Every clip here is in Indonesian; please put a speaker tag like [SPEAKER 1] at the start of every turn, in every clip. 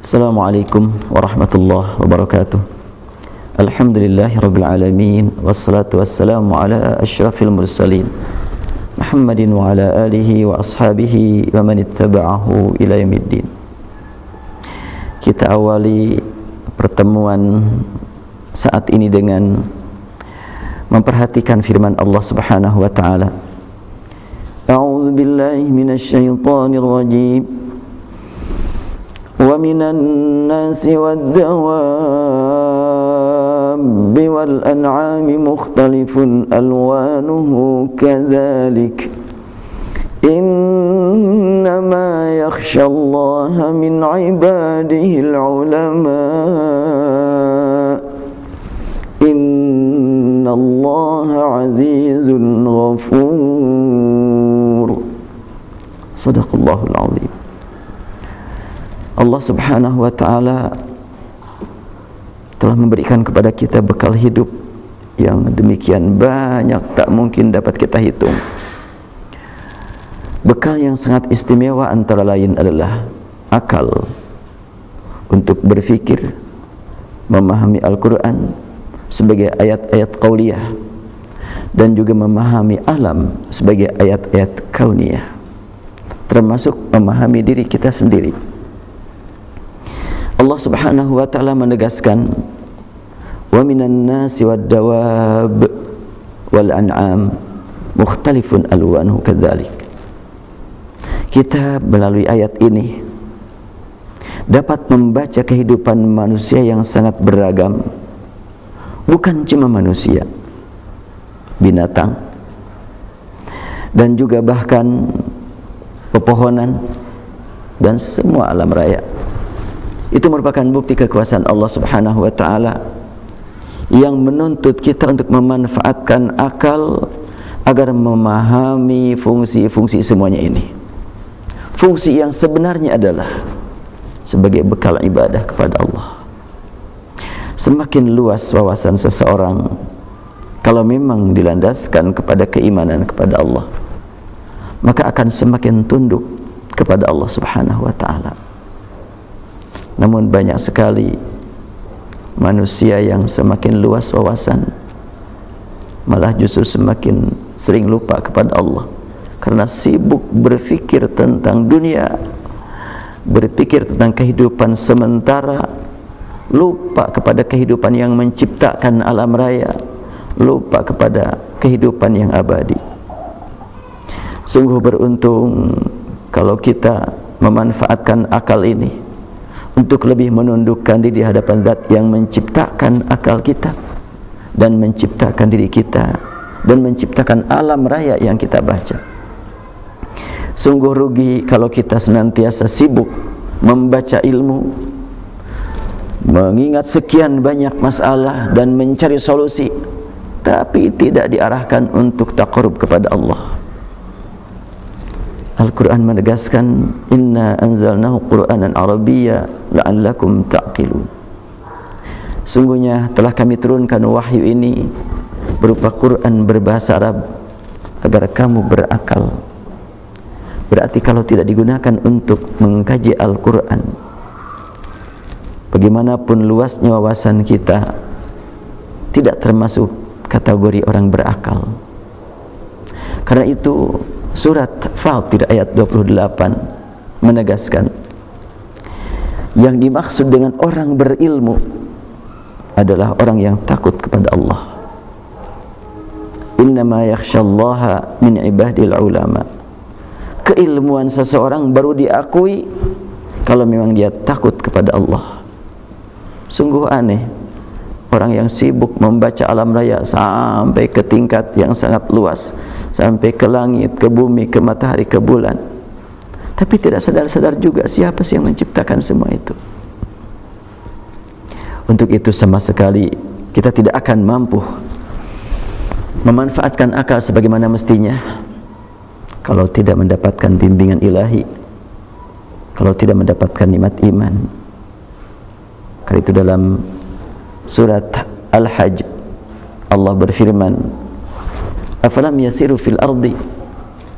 [SPEAKER 1] Assalamualaikum warahmatullahi wabarakatuh. Alhamdulillahirabbil alamin wassalatu wassalamu ala asyrafil mursalin Muhammadin wa ala alihi wa ashabihi wa man ittaba'ahu ila yaumiddin. Kita awali pertemuan saat ini dengan memperhatikan firman Allah Subhanahu wa taala. A'udzu billahi minasy syaithanir rajim. وَمِنَ النَّاسِ وَالدَّوَابِّ وَالْأَنْعَامِ مُخْتَلِفٌ أَلْوَانُهُ كَذَلِكَ إِنَّمَا يَخْشَى اللَّهَ مِنْ عِبَادِهِ الْعُلَمَاءُ إِنَّ اللَّهَ عَزِيزٌ غَفُورٌ. Shadaqallahul Azim. Allah Subhanahu wa ta'ala telah memberikan kepada kita bekal hidup yang demikian banyak, tak mungkin dapat kita hitung. Bekal yang sangat istimewa antara lain adalah akal untuk berfikir, memahami Al-Quran sebagai ayat-ayat qauliyah, dan juga memahami alam sebagai ayat-ayat kauniyah, termasuk memahami diri kita sendiri. Allah Subhanahu wa ta'ala menegaskan, wa minan nasi wad dawab wal an'am mukhtalifun alwanuhu kadzalik. Kita melalui ayat ini dapat membaca kehidupan manusia yang sangat beragam. Bukan cuma manusia, binatang, dan juga bahkan pepohonan dan semua alam raya. Itu merupakan bukti kekuasaan Allah Subhanahu wa ta'ala yang menuntut kita untuk memanfaatkan akal agar memahami fungsi-fungsi semuanya ini. Fungsi yang sebenarnya adalah sebagai bekal ibadah kepada Allah. Semakin luas wawasan seseorang kalau memang dilandaskan kepada keimanan kepada Allah, maka akan semakin tunduk kepada Allah Subhanahu wa ta'ala. Namun banyak sekali manusia yang semakin luas wawasan malah justru semakin sering lupa kepada Allah, karena sibuk berfikir tentang dunia, berpikir tentang kehidupan sementara, lupa kepada kehidupan yang menciptakan alam raya, lupa kepada kehidupan yang abadi. Sungguh beruntung kalau kita memanfaatkan akal ini untuk lebih menundukkan diri di hadapan Zat yang menciptakan akal kita dan menciptakan diri kita dan menciptakan alam raya yang kita baca. Sungguh rugi kalau kita senantiasa sibuk membaca ilmu, mengingat sekian banyak masalah dan mencari solusi, tapi tidak diarahkan untuk taqarrub kepada Allah. Al-Quran menegaskan, inna anzalnahu qur'anan arabiyya la'allakum ta'qilun. Sungguhnya telah kami turunkan wahyu ini berupa Quran berbahasa Arab agar kamu berakal. Berarti kalau tidak digunakan untuk mengkaji Al-Quran, bagaimanapun luasnya wawasan kita, tidak termasuk kategori orang berakal. Karena itu surat Fatir ayat 28 menegaskan, yang dimaksud dengan orang berilmu adalah orang yang takut kepada Allah. Innama yakhsyallaha min ibadil ulama. Keilmuan seseorang baru diakui kalau memang dia takut kepada Allah. Sungguh aneh orang yang sibuk membaca alam raya sampai ke tingkat yang sangat luas, sampai ke langit, ke bumi, ke matahari, ke bulan, tapi tidak sadar-sadar juga siapa sih yang menciptakan semua itu. Untuk itu sama sekali kita tidak akan mampu memanfaatkan akal sebagaimana mestinya kalau tidak mendapatkan bimbingan ilahi, kalau tidak mendapatkan nikmat iman. Karena itu dalam surat Al-Hajj Allah berfirman, afalam yasiru fil ardi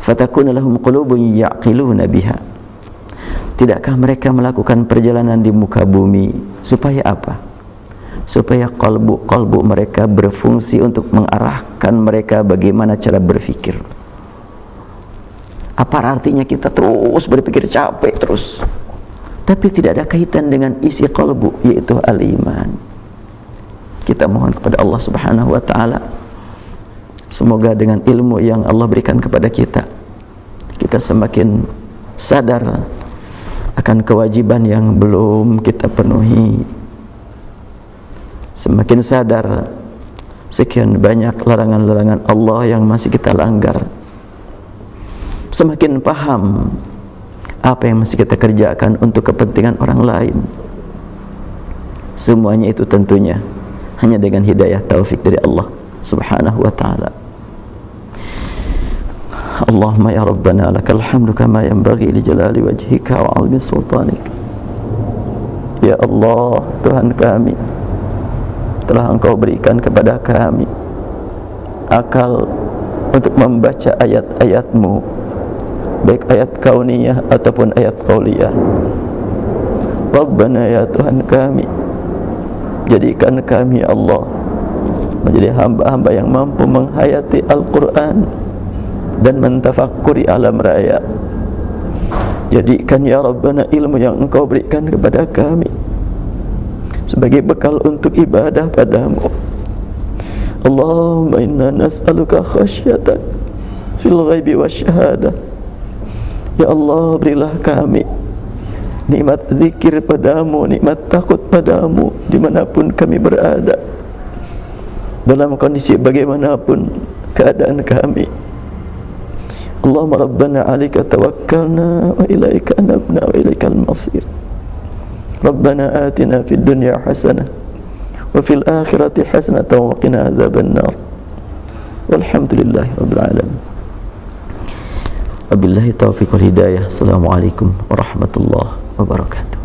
[SPEAKER 1] fatakuna lahum qulubun ya'qiluna biha. Tidakkah mereka melakukan perjalanan di muka bumi supaya apa? Supaya kalbu mereka berfungsi untuk mengarahkan mereka bagaimana cara berfikir. Apa artinya kita terus berpikir capek terus, tapi tidak ada kaitan dengan isi kalbu, yaitu al-iman. Kita mohon kepada Allah Subhanahu wa ta'ala, semoga dengan ilmu yang Allah berikan kepada kita, kita semakin sadar akan kewajiban yang belum kita penuhi, semakin sadar sekian banyak larangan-larangan Allah yang masih kita langgar, semakin paham apa yang masih kita kerjakan untuk kepentingan orang lain. Semuanya itu tentunya hanya dengan hidayah taufik dari Allah Subhanahu wa ta'ala. Allahumma ya Rabbana lakal hamdu kama yanbaghi li jalali wajhika wa 'azimi sultanik. Ya Allah, Tuhan kami, telah Engkau berikan kepada kami akal untuk membaca ayat-ayat-Mu, baik ayat kauniyah ataupun ayat qauliyah. Rabbana ya Tuhan kami, jadikan kami ya Allah menjadi hamba-hamba yang mampu menghayati Al-Quran dan mentafakkuri alam raya. Jadikan ya Rabbana ilmu yang Engkau berikan kepada kami sebagai bekal untuk ibadah padamu. Allahumma inna nas'aluka khasyatak fil ghaibi wasyahadah. Ya Allah, berilah kami nikmat zikir padamu, nikmat takut padamu dimanapun kami berada, dalam kondisi bagaimanapun keadaan kami. Allahumma Rabbana 'alaika tawakkalna wa ilaika anabna wa ilaikal masir. Rabbana atina fid dunya hasanah wa fil akhirati hasanatan wa qina adzaban nar. Walhamdulillahi rabbil alamin. Wabillahi taufiq wal hidayah. Assalamualaikum warahmatullahi wabarakatuh.